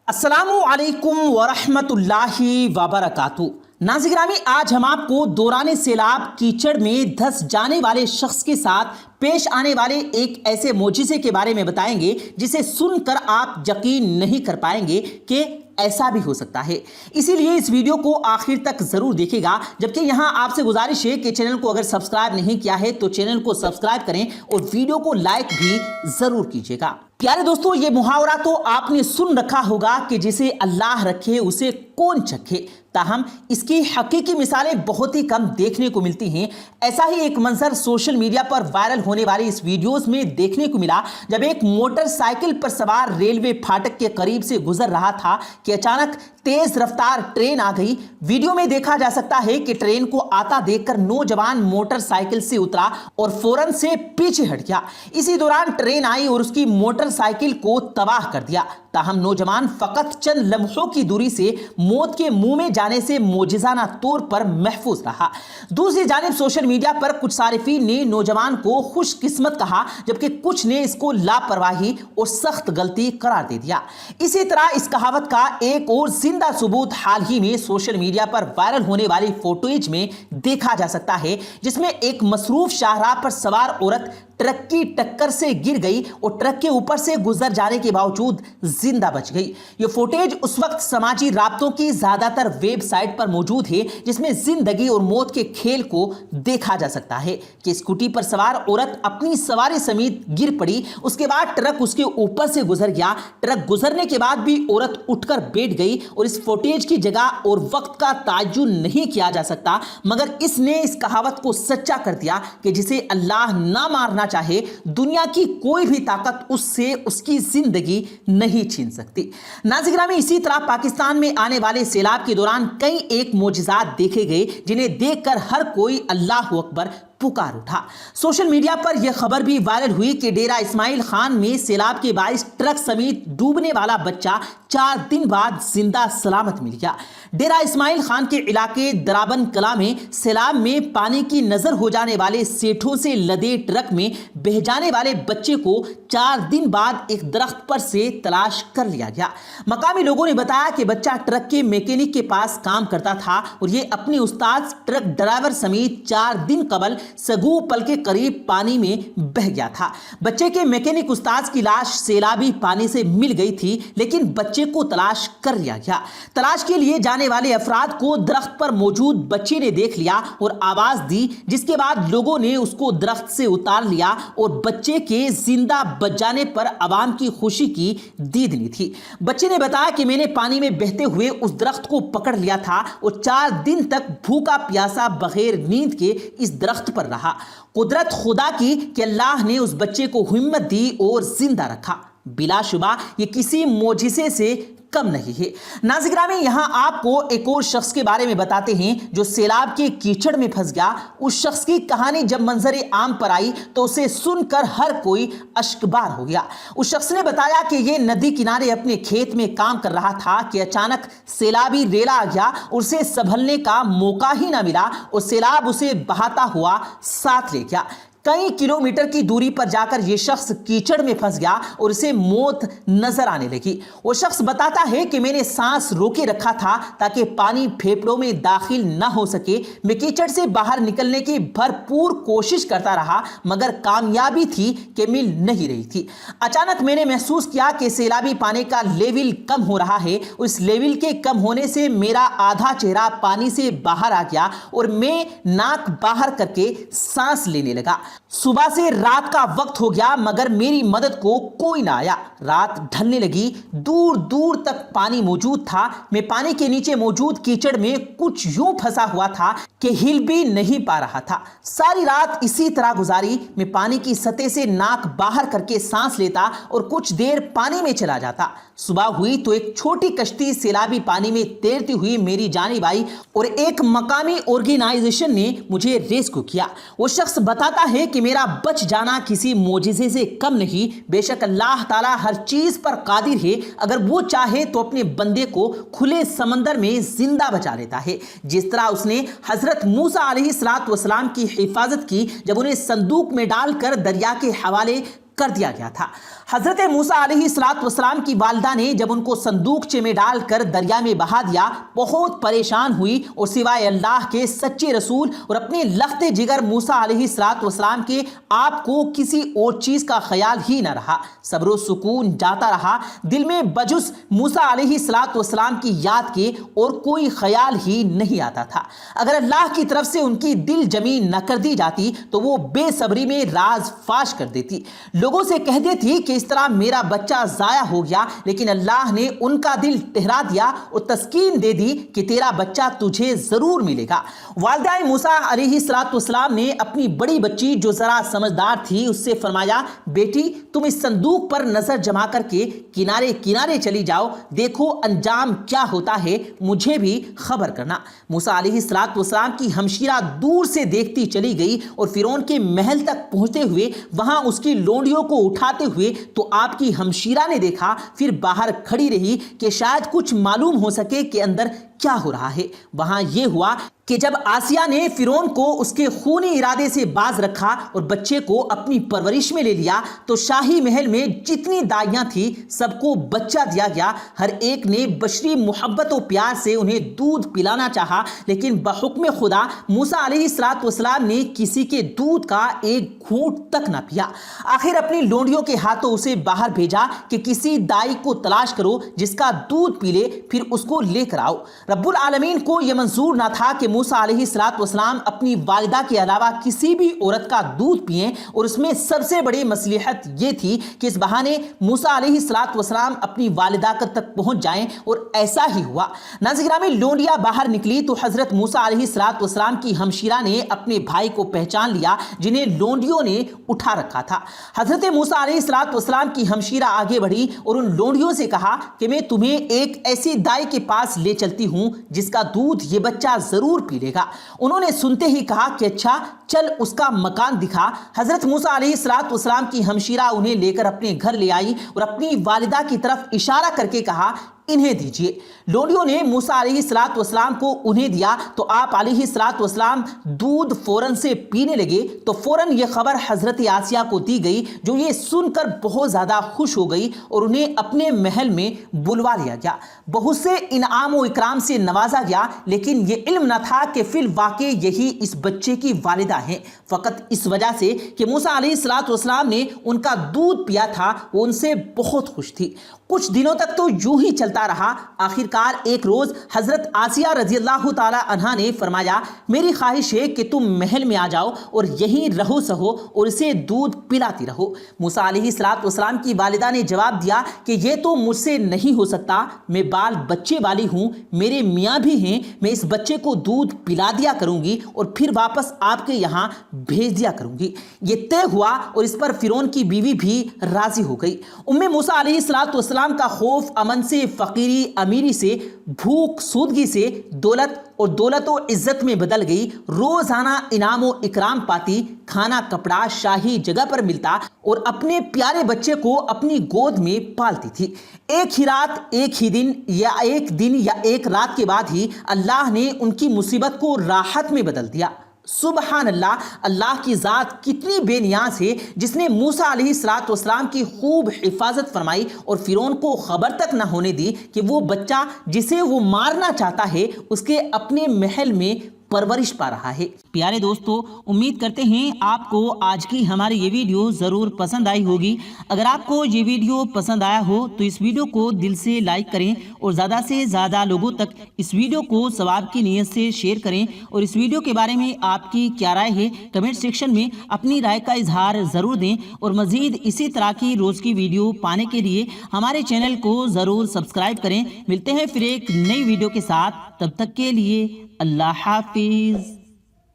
अस्सलामु अलैकुम वरहमत उल्लाहि वबरकातु। नाज़रीन गिरामी, आज हम आपको दौरान सैलाब कीचड़ में धंस जाने वाले शख्स के साथ पेश आने वाले एक ऐसे मोजिज़े के बारे में बताएंगे जिसे सुनकर आप यकीन नहीं कर पाएंगे कि ऐसा भी हो सकता है। इसीलिए इस वीडियो को आखिर तक जरूर देखिएगा। जबकि यहाँ आपसे गुजारिश है कि चैनल को अगर सब्सक्राइब नहीं किया है तो चैनल को सब्सक्राइब करें और वीडियो को लाइक भी जरूर कीजिएगा। प्यारे दोस्तों, ये मुहावरा तो आपने सुन रखा होगा कि जिसे अल्लाह रखे उसे कौन चखे। ताहम इसकी हकीकी मिसालें बहुत ही कम देखने को मिलती हैं। ऐसा ही एक मंजर सोशल मीडिया पर वायरल होने वाली इस वीडियोस में देखने को मिला, जब एक मोटरसाइकिल पर सवार रेलवे फाटक के करीब से गुजर रहा था कि अचानक तेज रफ्तार ट्रेन आ गई। वीडियो में देखा जा सकता है कि ट्रेन को आता देखकर नौजवान मोटरसाइकिल से उतरा और फौरन से पीछे हट गया। इसी दौरान ट्रेन आई और उसकी मोटरसाइकिल को तबाह कर दिया। ताहम नौजवान फकत चंद लम्हों की दूरी से मौत के मुंह में जाने से मोजिजाना तौर पर महफूज रहा। दूसरी जानिब सोशल मीडिया पर कुछ सारिफीन ने नौजवान को खुशकिस्मत कहा, जबकि कुछ ने इसको लापरवाही और सख्त गलती करार दे दिया। इसी तरह इस कहावत का एक और जिंदा सबूत हाल ही में सोशल मीडिया पर वायरल होने वाली फोटोज में देखा जा सकता है, जिसमें एक मसरूफ शाहराह पर सवार औरत ट्रक की टक्कर से गिर गई और ट्रक के ऊपर से गुजर जाने के बावजूद जिंदा बच गई। यह फुटेज उस वक्त समाजी राब्तों की ज्यादातर वेबसाइट पर मौजूद है, जिसमें जिंदगी और मौत के खेल को देखा जा सकता है कि स्कूटी पर सवार औरत अपनी सवारी समेत गिर पड़ी। उसके बाद ट्रक उसके ऊपर से गुजर गया। ट्रक गुजरने के बाद भी औरत उठकर बैठ गई और इस फुटेज की जगह और वक्त का ताजुन नहीं किया जा सकता, मगर इसने इस कहावत को सच्चा कर दिया कि जिसे अल्लाह ना मारना चाहे, दुनिया की कोई भी ताकत उससे उसकी जिंदगी नहीं छीन सकती। नाज़रीन गिरामी, इसी तरह पाकिस्तान में आने वाले सैलाब के दौरान कई एक मोजिज़ात देखे गए, जिन्हें देखकर हर कोई अल्लाह अकबर पुकार उठा। सोशल मीडिया पर यह खबर भी वायरल हुई कि डेरा इस्माइल खान में सैलाब के बारिश ट्रक समेत डूबने वाला बच्चा 4 दिन बाद जिंदा सलामत मिल गया। डेरा इस्माइल खान के इलाके दराबन कला में सैलाब में पानी की नजर हो जाने वाले सेठों से लदे ट्रक में बह जाने वाले बच्चे को 4 दिन बाद एक दरख्त पर से तलाश कर लिया गया। मकामी लोगों ने बताया कि बच्चा ट्रक के मैकेनिक के पास काम करता था और ये अपने उस्ताद ट्रक ड्राइवर समेत 4 दिन कबल सगू पल के करीब पानी में बह गया था। बच्चे के मैकेनिक उस्ताद की लाश सैलाबी पानी से मिल गई थी, लेकिन बच्चे को तलाश कर लिया गया। तलाश के लिए जाने वाले अफराद को दरख्त पर मौजूद बच्चे ने देख लिया और आवाज दी, जिसके बाद लोगों ने उसको दरख्त से उतार लिया और बच्चे के जिंदा बच जाने पर आवाम की खुशी की दीदनी थी। बच्चे ने बताया कि मैंने पानी में बहते हुए उस दरख्त को पकड़ लिया था और 4 दिन तक भूखा प्यासा बगैर नींद के इस दरख्त पर रहा। कुदरत खुदा की कि अल्लाह ने उस बच्चे को हिम्मत दी और जिंदा रखा। बिलाशुबा ये किसी मोजिज़े से कम नहीं है। नाज़रीन गिरामी, यहाँ आपको एक और शख्स के बारे में बताते हैं जो सैलाब के कीचड़ में फंस गया। उस शख्स की कहानी जब मंजरे आम पर आई तो उसे सुनकर हर कोई अश्कबार हो गया। उस शख्स ने बताया कि ये नदी किनारे अपने खेत में काम कर रहा था कि अचानक सैलाबी रेला आ गया। उसे संभलने का मौका ही ना मिला और सैलाब उसे बहाता हुआ साथ ले गया। कई किलोमीटर की दूरी पर जाकर यह शख्स कीचड़ में फंस गया और उसे मौत नजर आने लगी। वो शख्स बताता है कि मैंने सांस रोके रखा था ताकि पानी फेफड़ों में दाखिल न हो सके। मैं कीचड़ से बाहर निकलने की भरपूर कोशिश करता रहा, मगर कामयाबी थी कि मिल नहीं रही थी। अचानक मैंने महसूस किया कि सैलाबी पानी का लेवल कम हो रहा है। उस लेवल के कम होने से मेरा आधा चेहरा पानी से बाहर आ गया और मैं नाक बाहर करके सांस लेने लगा। सुबह से रात का वक्त हो गया, मगर मेरी मदद को कोई ना आया। रात ढलने लगी, दूर दूर तक पानी मौजूद था। मैं पानी के नीचे मौजूद कीचड़ में कुछ यूं फंसा हुआ था कि हिल भी नहीं पा रहा था। सारी रात इसी तरह गुजारी। मैं पानी की सतह से नाक बाहर करके सांस लेता और कुछ देर पानी में चला जाता। सुबह हुई तो एक छोटी कश्ती सैलाबी पानी में तैरती हुई मेरी जानिब आई और एक मकामी ऑर्गेनाइजेशन ने मुझे रेस्क्यू किया। वो शख्स बताता है कि मेरा बच जाना किसी मोजिज़े से कम नहीं। बेशक अल्लाह ताला हर चीज पर कादिर है। अगर वो चाहे तो अपने बंदे को खुले समंदर में जिंदा बचा लेता है, जिस तरह उसने हजरत मूसा अलैहिस्सलातु वस्सलाम की हिफाजत की जब उन्हें संदूक में डालकर दरिया के हवाले کر دیا گیا تھا۔ حضرت موسیٰ علیہ السلام کی والدہ نے جب ان کو صندوقچے میں ڈال کر دریا میں بہا دیا، بہت پریشان ہوئی اور سوائے اللہ کے سچے رسول اور اپنے لخت جگر موسیٰ علیہ السلام کے آپ کو کسی اور چیز کا خیال ہی نہ رہا۔ صبر و سکون جاتا رہا، دل میں بجز موسیٰ علیہ السلام کی یاد کے اور کوئی خیال ہی نہیں آتا تھا۔ اگر اللہ کی طرف سے ان کی دل جمی نہ کر دی جاتی تو وہ بے صبری میں راز فاش کر دیتی، لوگوں سے کہہ دیتی کہ اس طرح میرا بچہ ضائع ہو گیا، لیکن اللہ نے ان کا دل ٹھہرا دیا اور تسکین دے دی کہ تیرا بچہ تجھے ضرور ملے گا۔ والدہ موسیٰ علیہ السلام نے اپنی بڑی بچی جو ذرا سمجھدار تھی اس سے فرمایا، بیٹی تم اس صندوق پر نظر جما کر کے کنارے کنارے چلی جاؤ، دیکھو انجام کیا ہوتا ہے، مجھے بھی خبر کرنا۔ موسیٰ علیہ السلام کی ہمشیرہ دور سے دیکھتی چلی گئی اور فرعون کے محل تک پہنچتے ہوئے وہاں اس کی لونڈیوں کو اٹھاتے ہوئے تو آپ کی ہمشیرہ نے دیکھا، پھر باہر کھڑی رہی کہ شاید کچھ معلوم ہو سکے کہ اندر کیا ہو رہا ہے۔ وہاں یہ ہوا کہ جب آسیہ نے فرعون کو اس کے خونی ارادے سے باز رکھا اور بچے کو اپنی پرورش میں لے لیا تو شاہی محل میں جتنی دائیاں تھی سب کو بچہ دیا گیا۔ ہر ایک نے بشری محبت و پیار سے انہیں دودھ پلانا چاہا، لیکن بحکم خدا موسیٰ علیہ السلام نے کسی کے دودھ کا ایک گھونٹ تک نہ پیا۔ آخر اپنی لونڈیوں کے ہاتھوں اسے باہر بھیجا کہ کسی دائی کو تلاش کرو جس کا دودھ پی لے، پھر اس کو لے کر آؤ۔ رب العالمین کو یہ منظور نہ تھا کہ موسیٰ علیہ السلام اپنی والدہ کے علاوہ کسی بھی عورت کا دودھ پئیں، اور اس میں سب سے بڑی مصلحت یہ تھی کہ اس بہانے موسیٰ علیہ السلام اپنی والدہ تک پہنچ جائیں، اور ایسا ہی ہوا۔ ناظرین گرامی، لونڈیاں باہر نکلی تو حضرت موسیٰ علیہ السلام کی ہمشیرہ نے اپنے بھائی کو پہچان لیا جنہیں لونڈیوں نے اٹھا رکھا تھا۔ حضرت موسیٰ علیہ السلام کی ہمشیرہ آگے بڑھی اور ان لونڈیوں سے کہا کہ میں تمہیں ایک ایسی دائی کے پاس لے چلتی ہوں جس کا دودھ یہ بچہ ضرور پی لے گا۔ انہوں نے سنتے ہی کہا کہ اچھا چل اس کا مکان دکھا۔ حضرت موسیٰ علیہ السلام کی ہمشیرہ انہیں لے کر اپنے گھر لے آئی اور اپنی والدہ کی طرف اشارہ کر کے کہا، انہیں دیجئے۔ لونڈیوں نے موسیٰ علیہ السلام کو انہیں دیا تو آپ علیہ السلام دودھ فوراً سے پینے لگے تو فوراً یہ خبر حضرت آسیہ کو دی گئی، جو یہ سن کر بہت زیادہ خوش ہو گئی اور انہیں اپنے محل میں بلوا لیا گیا۔ بہت سے انعام و اکرام سے نوازا گیا، لیکن یہ علم نہ تھا کہ فی الواقع یہی اس بچے کی والدہ ہیں۔ فقط اس وجہ سے کہ موسیٰ علیہ السلام نے ان کا دودھ پیا تھا، وہ ان سے بہت خوش تھی۔ کچھ دنوں تک تو یوں ہی چلتا رہا۔ آخرکار ایک روز حضرت آسیہ رضی اللہ تعالی عنہا نے فرمایا، میری خواہش ہے کہ تم محل میں آ جاؤ اور یہیں رہو سہو اور اسے دودھ پلاتی رہو۔ موسیٰ علیہ السلام کی والدہ نے جواب دیا کہ یہ تو مجھ سے نہیں ہو سکتا، میں بال بچے والی ہوں، میرے میاں بھی ہیں، میں اس بچے کو دودھ پلا دیا کروں گی اور پھر واپس آپ کے یہاں بھیج دیا کروں گی۔ یہ طے ہوا اور اس پر فرعون کی بیوی بھی راضی ہو گئی۔ موسیٰ علیہ السلام کا خوف امن سے، فقیری امیری سے، بھوک سودگی سے دولت و عزت میں بدل گئی۔ روزانہ انعام و اکرام پاتی، کھانا کپڑا شاہی جگہ پر ملتا اور اپنے پیارے بچے کو اپنی گود میں پالتی تھی۔ ایک ہی رات، ایک ہی دن یا ایک رات کے بعد ہی اللہ نے ان کی مصیبت کو راحت میں بدل دیا۔ سبحان اللہ، اللہ کی ذات کتنی بے نیاز ہے جس نے موسیٰ علیہ السلام کی خوب حفاظت فرمائی اور فرعون کو خبر تک نہ ہونے دی کہ وہ بچہ جسے وہ مارنا چاہتا ہے اس کے اپنے محل میں پرورش پا رہا ہے۔ پیارے دوستو، امید کرتے ہیں آپ کو آج کی ہماری یہ ویڈیو ضرور پسند آئی ہوگی۔ اگر آپ کو یہ ویڈیو پسند آیا ہو تو اس ویڈیو کو دل سے لائک کریں اور زیادہ سے زیادہ لوگوں تک اس ویڈیو کو ثواب کی نیت سے شیئر کریں، اور اس ویڈیو کے بارے میں آپ کی کیا رائے ہے کمنٹ سیکشن میں اپنی رائے کا اظہار ضرور دیں، اور مزید اسی طرح کی روز کی ویڈیو پانے کے لیے ہمارے چینل کو ضرور سبسکرائب کریں۔ ملتے ہیں پھر ایک نئی ویڈیو کے ساتھ، تب تک کے لیے اللہ حافظ۔